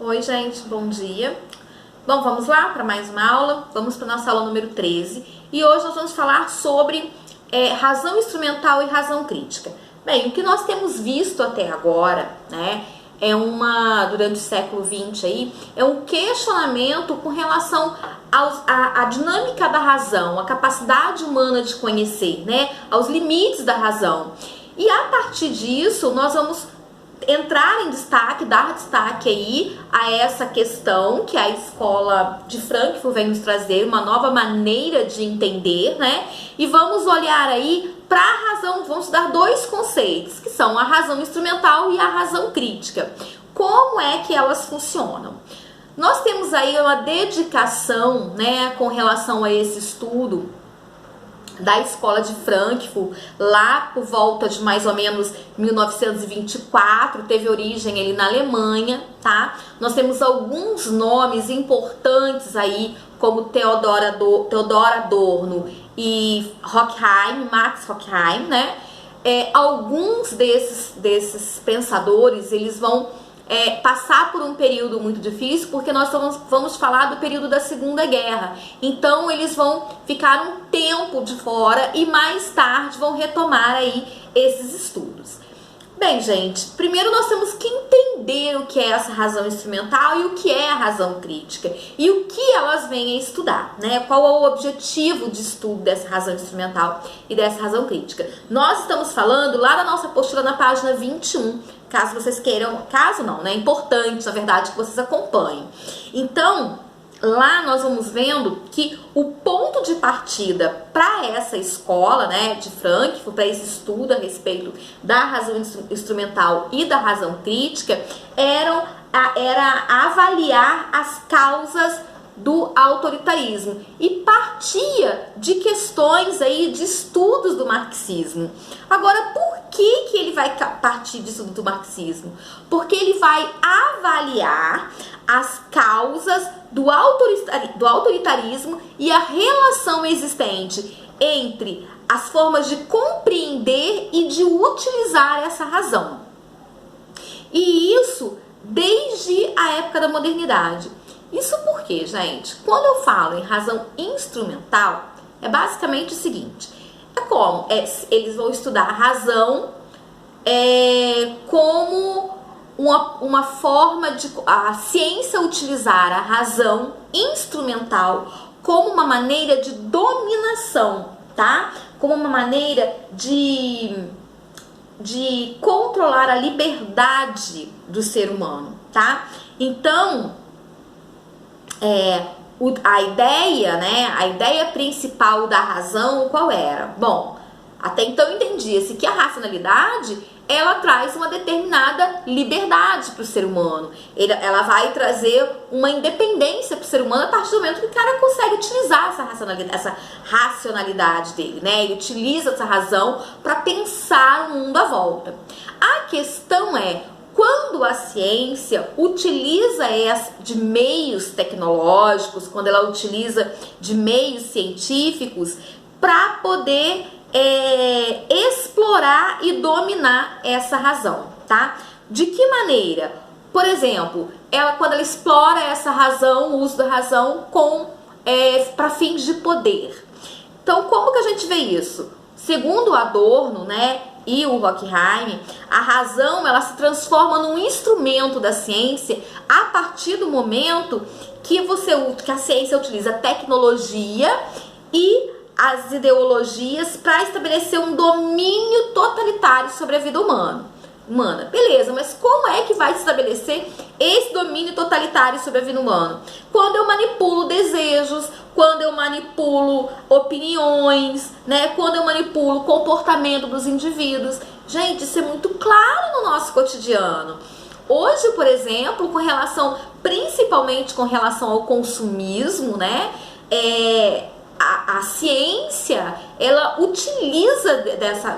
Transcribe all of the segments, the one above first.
Oi, gente, bom dia. Bom, vamos lá para mais uma aula. Vamos para nossa aula número 13. E hoje nós vamos falar sobre razão instrumental e razão crítica. Bem, o que nós temos visto até agora, né, durante o século XX aí, é um questionamento com relação à dinâmica da razão, à capacidade humana de conhecer, né, aos limites da razão. E a partir disso, nós vamos entrar em destaque, dar destaque aí a essa questão que a escola de Frankfurt vem nos trazer, uma nova maneira de entender, né? E vamos olhar aí para a razão, vamos estudar dois conceitos, que são a razão instrumental e a razão crítica. Como é que elas funcionam? Nós temos aí uma dedicação, né, com relação a esse estudo da escola de Frankfurt, lá por volta de mais ou menos 1924, teve origem ali na Alemanha, tá? Nós temos alguns nomes importantes aí, como Theodor Adorno e Max Horkheim, né? Alguns desses pensadores, eles vão passar por um período muito difícil, porque nós vamos falar do período da Segunda Guerra. Então eles vão ficar um tempo de fora e mais tarde vão retomar aí esses estudos. Bem, gente, primeiro nós temos que entender o que é essa razão instrumental e o que é a razão crítica e o que elas vêm a estudar, né? Qual é o objetivo de estudo dessa razão instrumental e dessa razão crítica. Nós estamos falando lá da nossa apostila na página 21, caso vocês queiram, caso não, né? É importante, na verdade, que vocês acompanhem. Então, lá nós vamos vendo que o ponto de partida para essa escola, né, de Frankfurt, para esse estudo a respeito da razão instrumental e da razão crítica, era avaliar as causas do autoritarismo e partia de questões aí de estudos do marxismo. Agora, por que ele vai partir disso do marxismo? Porque ele vai avaliar as causas do autoritarismo e a relação existente entre as formas de compreender e de utilizar essa razão. E isso desde a época da modernidade. Isso porque, gente, quando eu falo em razão instrumental, é basicamente o seguinte: eles vão estudar a razão como uma forma de a ciência utilizar a razão instrumental como uma maneira de dominação, tá? Como uma maneira de controlar a liberdade do ser humano, tá? Então, a ideia, né? A ideia principal da razão, qual era? Bom, até então entendia-se que a racionalidade, ela traz uma determinada liberdade para o ser humano. Ela vai trazer uma independência para o ser humano a partir do momento que o cara consegue utilizar essa racionalidade dele, né? Ele utiliza essa razão para pensar o mundo à volta. A questão é, quando a ciência utiliza de meios tecnológicos, quando ela utiliza de meios científicos para poder explorar e dominar essa razão, tá? De que maneira? Por exemplo, quando ela explora essa razão, o uso da razão para fins de poder. Então, como que a gente vê isso? Segundo o Adorno, né, e o Horkheim, a razão, ela se transforma num instrumento da ciência a partir do momento que a ciência utiliza tecnologia e as ideologias para estabelecer um domínio totalitário sobre a vida humana. Beleza, mas como é que vai se estabelecer esse domínio totalitário sobre a vida humana? Quando eu manipulo desejos, quando eu manipulo opiniões, né? Quando eu manipulo o comportamento dos indivíduos. Gente, isso é muito claro no nosso cotidiano. Hoje, por exemplo, principalmente com relação ao consumismo, né? A ciência, ela utiliza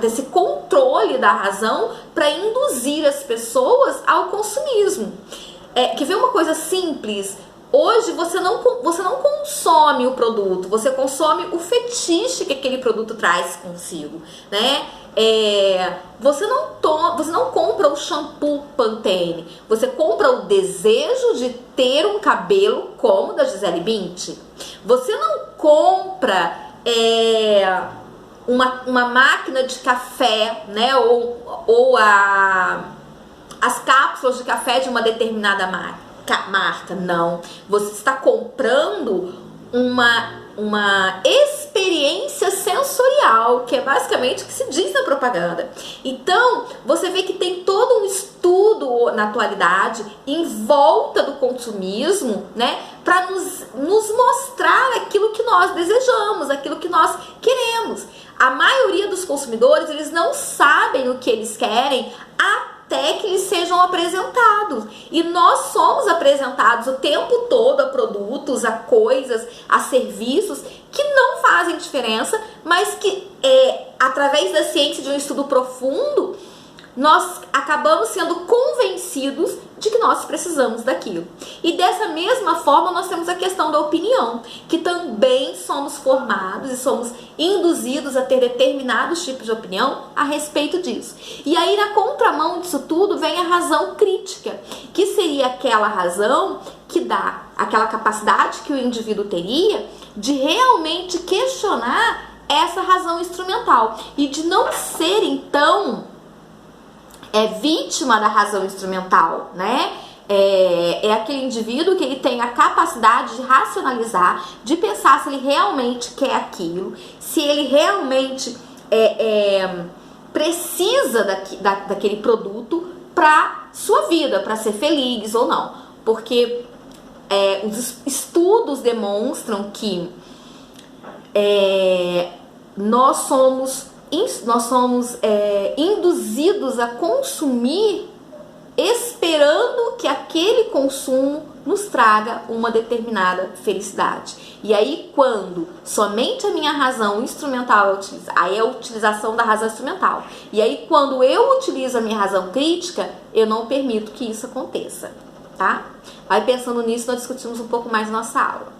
desse controle da razão para induzir as pessoas ao consumismo. Quer ver uma coisa simples? Hoje você não consome o produto, você consome o fetiche que aquele produto traz consigo, né? Você não compra o shampoo Pantene, você compra o desejo de ter um cabelo como o da Gisele Bündchen. Você não compra uma máquina de café, né, ou as cápsulas de café de uma determinada marca. Não, você está comprando uma experiência sensorial, que é basicamente o que se diz na propaganda. Então, você vê que tem todo um estudo na atualidade em volta do consumismo, né, para nos mostrar aquilo que nós desejamos, aquilo que nós queremos. A maioria dos consumidores, eles não sabem o que eles querem até que eles sejam apresentados. E nós somos apresentados o tempo todo a produtos, a coisas, a serviços que não fazem diferença, mas que através da ciência, de um estudo profundo, nós acabamos sendo convencidos de que nós precisamos daquilo. E dessa mesma forma nós temos a questão da opinião, que também somos formados e somos induzidos a ter determinados tipos de opinião a respeito disso. E aí, na contramão disso tudo, vem a razão crítica, que seria aquela razão que dá aquela capacidade que o indivíduo teria de realmente questionar essa razão instrumental e de não ser, então, vítima da razão instrumental, né? É aquele indivíduo que ele tem a capacidade de racionalizar, de pensar se ele realmente quer aquilo, se ele realmente precisa daquele produto para sua vida, para ser feliz ou não. Porque os estudos demonstram que nós somos induzidos a consumir esperando que aquele consumo nos traga uma determinada felicidade. E aí, quando somente a minha razão instrumental aí é a utilização da razão instrumental. E aí, quando eu utilizo a minha razão crítica, eu não permito que isso aconteça, tá? Vai pensando nisso, nós discutimos um pouco mais na nossa aula.